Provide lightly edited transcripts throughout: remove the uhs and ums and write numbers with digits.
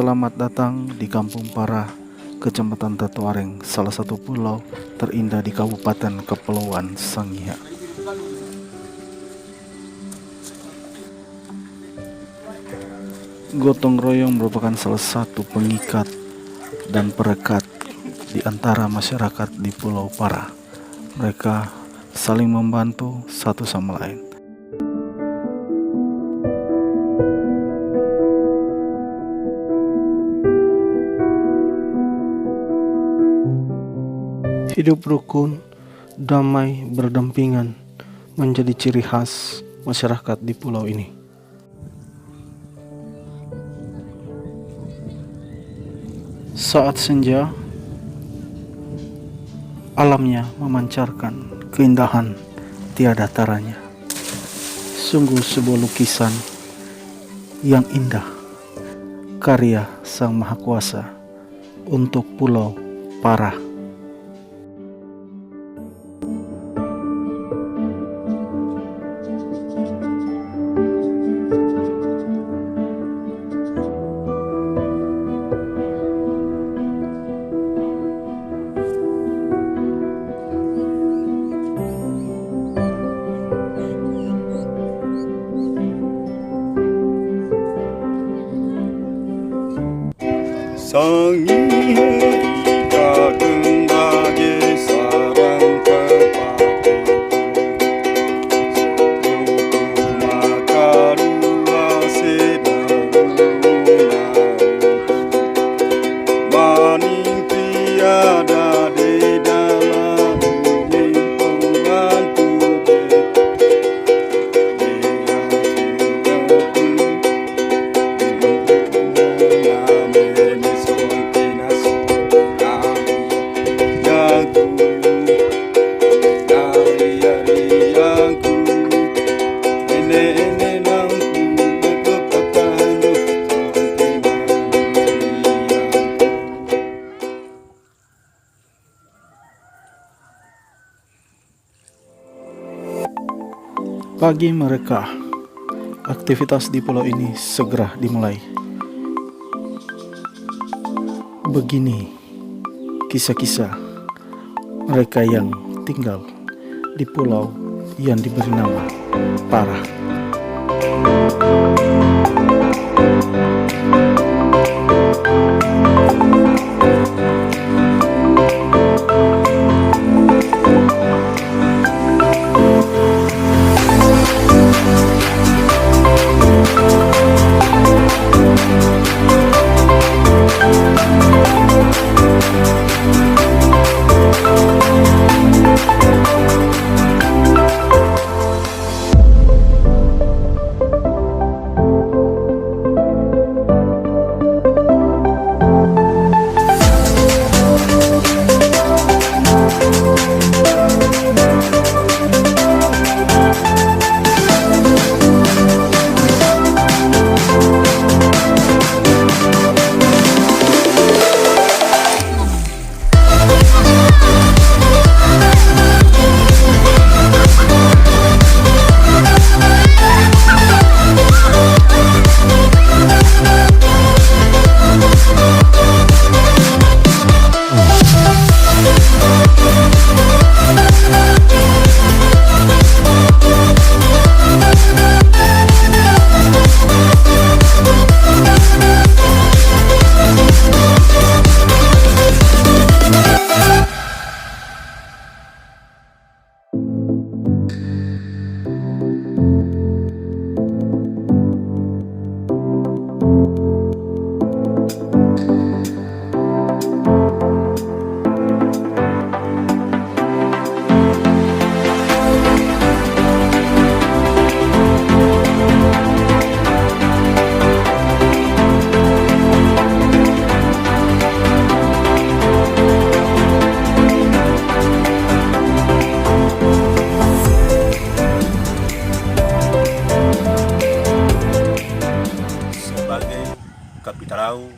Selamat datang di Kampung Para, Kecamatan Tatuareng, salah satu pulau terindah di Kabupaten Kepulauan Sangihe. Gotong royong merupakan salah satu pengikat dan perekat di antara masyarakat di Pulau Para. Mereka saling membantu satu sama lain. Hidup rukun, damai, berdampingan menjadi ciri khas masyarakat di pulau ini. Saat senja, alamnya memancarkan keindahan tiada taranya. Sungguh sebuah lukisan yang indah, karya Sang Maha Kuasa untuk Pulau Para. Sangihe kagum bagai sarang pepatih, hukum maka luas sedaruna, maning tiada di dalam himpunan tubuh, Bagi mereka, aktivitas di pulau ini segera dimulai. Begini kisah-kisah mereka yang tinggal di pulau yang diberi nama Para. Kapitarau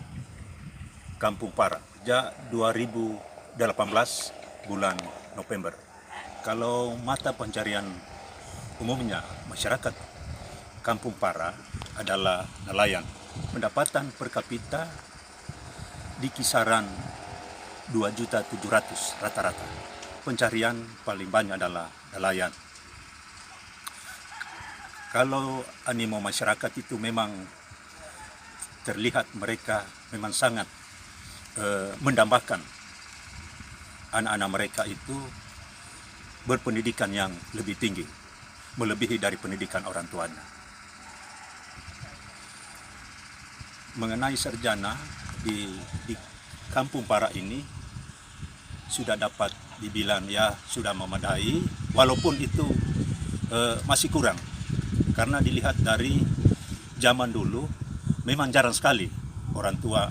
Kampung Para sejak 2018 bulan November. Kalau mata pencarian umumnya masyarakat Kampung Para adalah nelayan. Pendapatan per kapita di kisaran 2.700.000 rata-rata. Pencarian paling banyak adalah nelayan. Kalau animo masyarakat itu memang terlihat mereka memang sangat mendambakan anak-anak mereka itu berpendidikan yang lebih tinggi, melebihi dari pendidikan orang tuanya. Mengenai sarjana di Kampung Para ini sudah dapat dibilang ya sudah memadai, walaupun itu masih kurang. Karena dilihat dari zaman dulu memang jarang sekali orang tua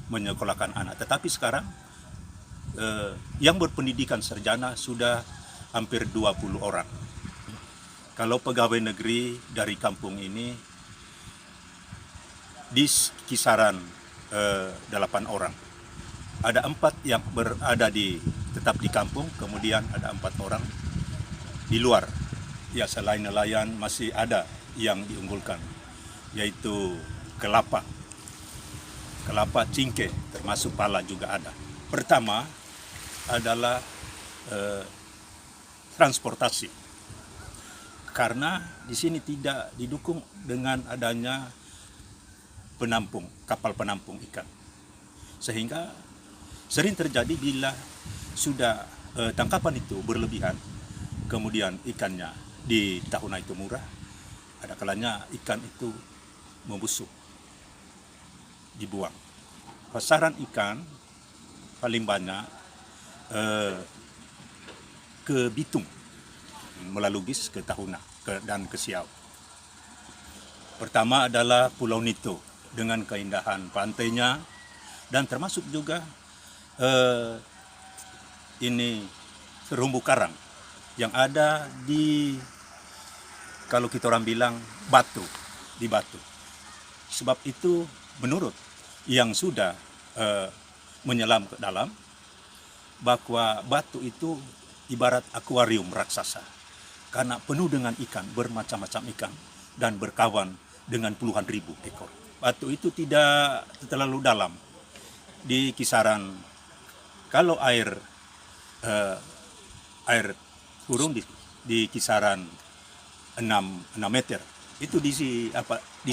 menyekolahkan anak. Tetapi sekarang yang berpendidikan sarjana sudah hampir 20 orang. Kalau pegawai negeri dari kampung ini di kisaran 8 orang. Ada 4 yang berada tetap di kampung, kemudian ada 4 orang di luar. Ya, selain nelayan masih ada yang diunggulkan, yaitu kelapa, cingke, termasuk pala juga ada. Pertama adalah transportasi, karena di sini tidak didukung dengan adanya kapal penampung ikan, sehingga sering terjadi bila sudah tangkapan itu berlebihan, kemudian ikannya di tahun itu murah, ada kalanya ikan itu membusuk, dibuang. Pasaran ikan paling banyak ke Bitung, melalui bis ke Tahuna dan ke Siau. Pertama adalah Pulau Nito dengan keindahan pantainya, dan termasuk juga ini terumbu karang yang ada di, kalau kita orang bilang di Batu. Sebab itu menurut yang sudah menyelam ke dalam, bahwa Batu itu ibarat akuarium raksasa, karena penuh dengan ikan, bermacam-macam ikan, dan berkawan dengan puluhan ribu ekor. Batu itu tidak terlalu dalam, di kisaran, kalau air turun di kisaran 6 meter, itu di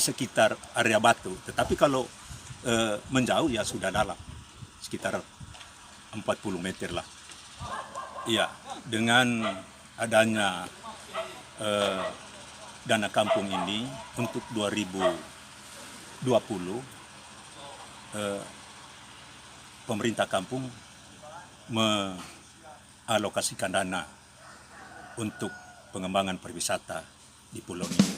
sekitar area Batu. Tetapi kalau menjauh ya sudah dalam, sekitar 40 meter lah. Iya, dengan adanya dana kampung ini untuk 2020, pemerintah kampung mengalokasikan dana untuk pengembangan pariwisata di pulau ini.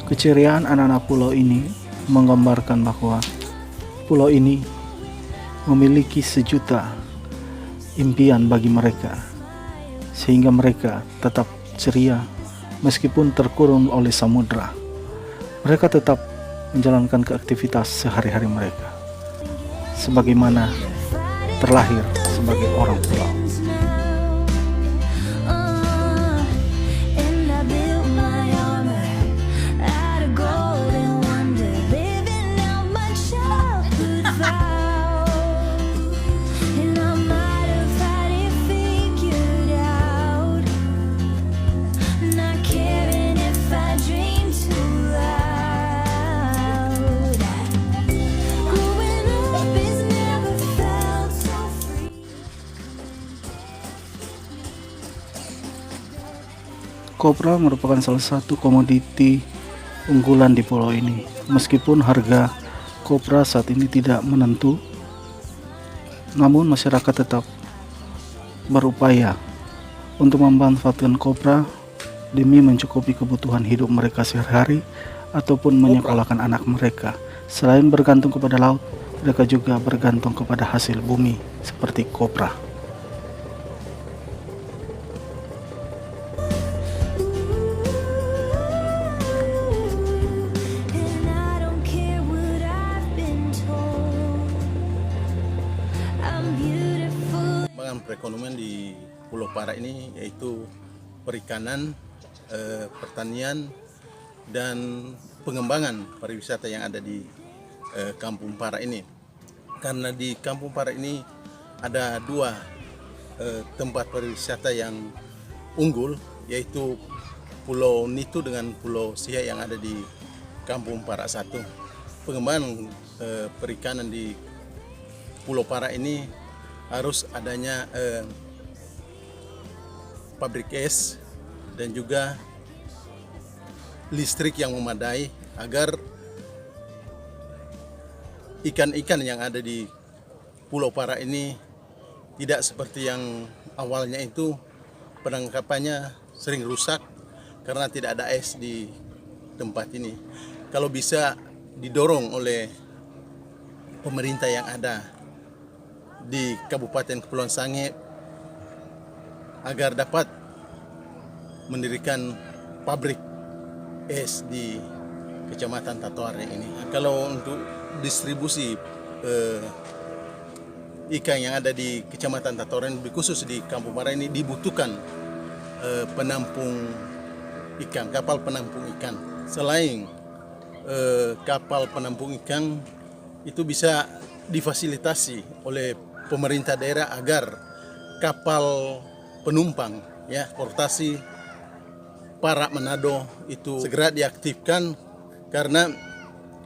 Keceriaan anak-anak pulau ini menggambarkan bahwa pulau ini memiliki sejuta impian bagi mereka, sehingga mereka tetap ceria meskipun terkurung oleh samudra. Mereka tetap menjalankan keaktivitas sehari-hari mereka, sebagaimana terlahir sebagai orang pulau. Kopra merupakan salah satu komoditi unggulan di pulau ini. Meskipun harga kopra saat ini tidak menentu, namun masyarakat tetap berupaya untuk memanfaatkan kopra demi mencukupi kebutuhan hidup mereka sehari-hari ataupun menyekolahkan anak mereka. Selain bergantung kepada laut, mereka juga bergantung kepada hasil bumi seperti kopra. And I don't care what I've been told. I'm beautiful. Pengembangan perekonomian di Pulau Para ini yaitu perikanan, pertanian, dan pengembangan pariwisata yang ada di Kampung Para ini. Karena di Kampung Para ini ada dua tempat pariwisata yang unggul, yaitu Pulau Nitu dengan Pulau Siak yang ada di Kampung Para 1. Pengembangan perikanan di Pulau Para ini harus adanya pabrik es dan juga listrik yang memadai agar ikan-ikan yang ada di Pulau Para ini tidak seperti yang awalnya itu penangkapannya sering rusak karena tidak ada es di tempat ini. Kalau bisa didorong oleh pemerintah yang ada di Kabupaten Kepulauan Sangihe agar dapat mendirikan pabrik es di Kecamatan Tatoareng ini. Kalau untuk distribusi ikan yang ada di Kecamatan Tatoareng, lebih khusus di Kampung Para ini, dibutuhkan penampung ikan, kapal penampung ikan. Selain kapal penampung ikan itu bisa difasilitasi oleh pemerintah daerah agar kapal penumpang ya portasi Para Manado itu segera diaktifkan, karena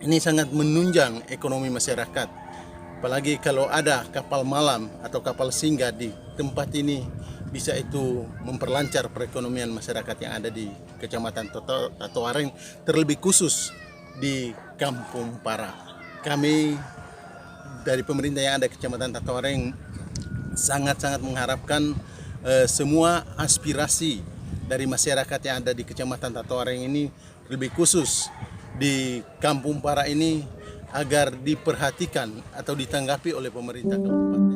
ini sangat menunjang ekonomi masyarakat. Apalagi kalau ada kapal malam atau kapal singgah di tempat ini, bisa itu memperlancar perekonomian masyarakat yang ada di Kecamatan Tatoareng, terlebih khusus di Kampung Para. Kami dari pemerintah yang ada di Kecamatan Tatoareng sangat-sangat mengharapkan semua aspirasi dari masyarakat yang ada di Kecamatan Tatoareng ini, lebih khusus di Kampung Para ini, agar diperhatikan atau ditanggapi oleh pemerintah kabupaten.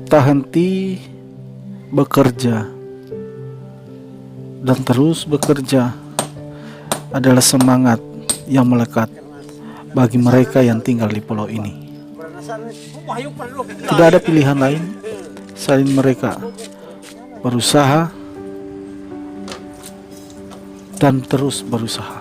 Tak henti bekerja dan terus bekerja adalah semangat yang melekat bagi mereka yang tinggal di pulau ini. Tidak ada pilihan lain selain mereka berusaha dan terus berusaha.